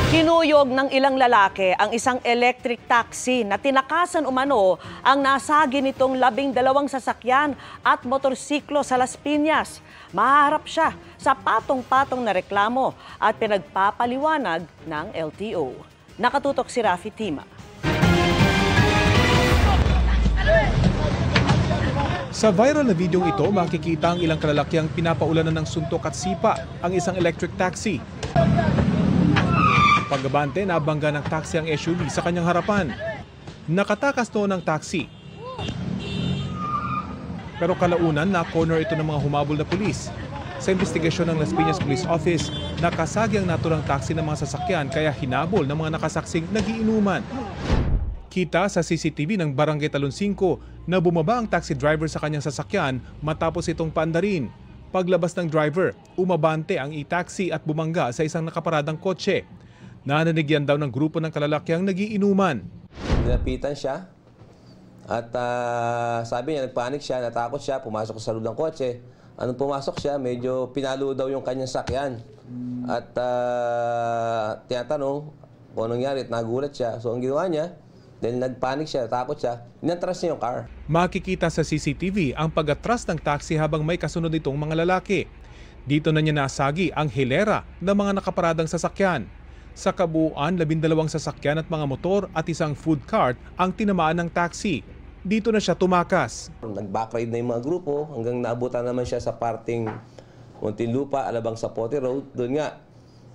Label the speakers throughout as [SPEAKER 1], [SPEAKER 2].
[SPEAKER 1] Kinuyog ng ilang lalaki ang isang electric taxi na tinakasan umano ang nasagi nitong 12 sasakyan at motorsiklo sa Las Piñas. Maharap siya sa patong-patong na reklamo at pinagpapaliwanag ng LTO. Nakatutok si Rafi Tima.
[SPEAKER 2] Sa viral na video ito, makikita ang ilang kalalakiang pinapaulanan ng suntok at sipa ang isang electric taxi. Pagabante, nabangga ng taxi ang SUV sa kanyang harapan. Nakatakas noon ang taxi. Pero kalaunan, na-corner ito ng mga humabol na pulis. Sa investigasyon ng Las Piñas Police Office, nakasagi ang naturang taxi ng mga sasakyan kaya hinabol ng mga nakasaksing nagiinuman. Kita sa CCTV ng Barangay Talon 5 na bumaba ang taxi driver sa kanyang sasakyan matapos itong paandarin. Paglabas ng driver, umabante ang e-taxi at bumangga sa isang nakaparadang kotse. Nananigyan daw ng grupo ng kalalakiang nagiinuman.
[SPEAKER 3] Nilapitan siya at sabi niya, nagpanik siya, natakot siya, pumasok sa loob ng kotse. Anong pumasok siya, medyo pinalo daw yung kanyang sakyan. At tinatanong kung anong nangyari at nagulat siya. So ang ginawa niya, dahil nagpanik siya, natakot siya, inatras niya yung car. Makikita
[SPEAKER 2] sa CCTV ang pag-atras ng taxi habang may kasunod itong mga lalaki. Dito na niya nasagi ang hilera ng mga nakaparadang sasakyan. Sa kabuuan, 12 sasakyan at mga motor at isang food cart ang tinamaan ng taxi. Dito na siya tumakas.
[SPEAKER 3] Nag-backride na yung mga grupo hanggang naabutan naman siya sa parting Muntinlupa, Alabang Zapote Road. Doon nga,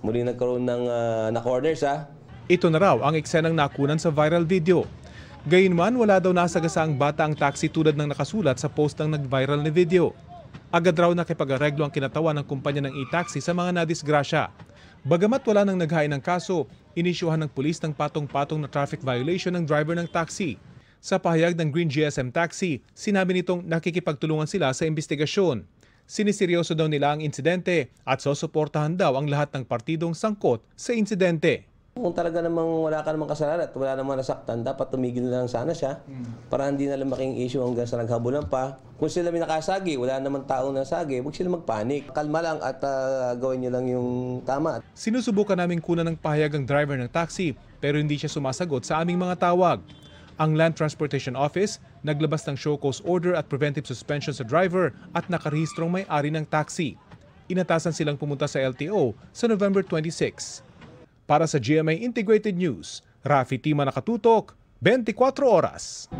[SPEAKER 3] muli nagkaroon ng na-corner siya.
[SPEAKER 2] Ito na raw ang eksenang nakunan sa viral video. Gayunman, wala daw nasagasaang bata ang taxi tulad ng nakasulat sa post ng nag-viral na video. Agad raw nakipag-areglo ang kinatawan ng kumpanya ng e-taxi sa mga nadisgrasya. Bagamat wala nang naghain ng kaso, inisyuhan ng pulis ng patong-patong na traffic violation ng driver ng taxi. Sa pahayag ng Green GSM Taxi, sinabi nitong nakikipagtulungan sila sa investigasyon. Siniseryoso daw nila ang insidente at susuportahan daw ang lahat ng partidong sangkot sa insidente.
[SPEAKER 3] Kung talaga namang wala ka namang kasalanan at wala namang nasaktan, dapat tumigil na lang sana siya para hindi na lumaking issue hanggang sa naghabulan pa. Kung sila may nakasagi, wala namang taong nasagi, huwag sila magpanik. Kalma lang at gawin niyo lang yung tama.
[SPEAKER 2] Sinusubukan namin kunan ng pahayag ang driver ng taxi pero hindi siya sumasagot sa aming mga tawag. Ang Land Transportation Office naglabas ng show cause order at preventive suspension sa driver at nakarehistrong may-ari ng taxi. Inatasan silang pumunta sa LTO sa November 26. Para sa GMA Integrated News, Rafi Tima, nakatutok, 24 oras.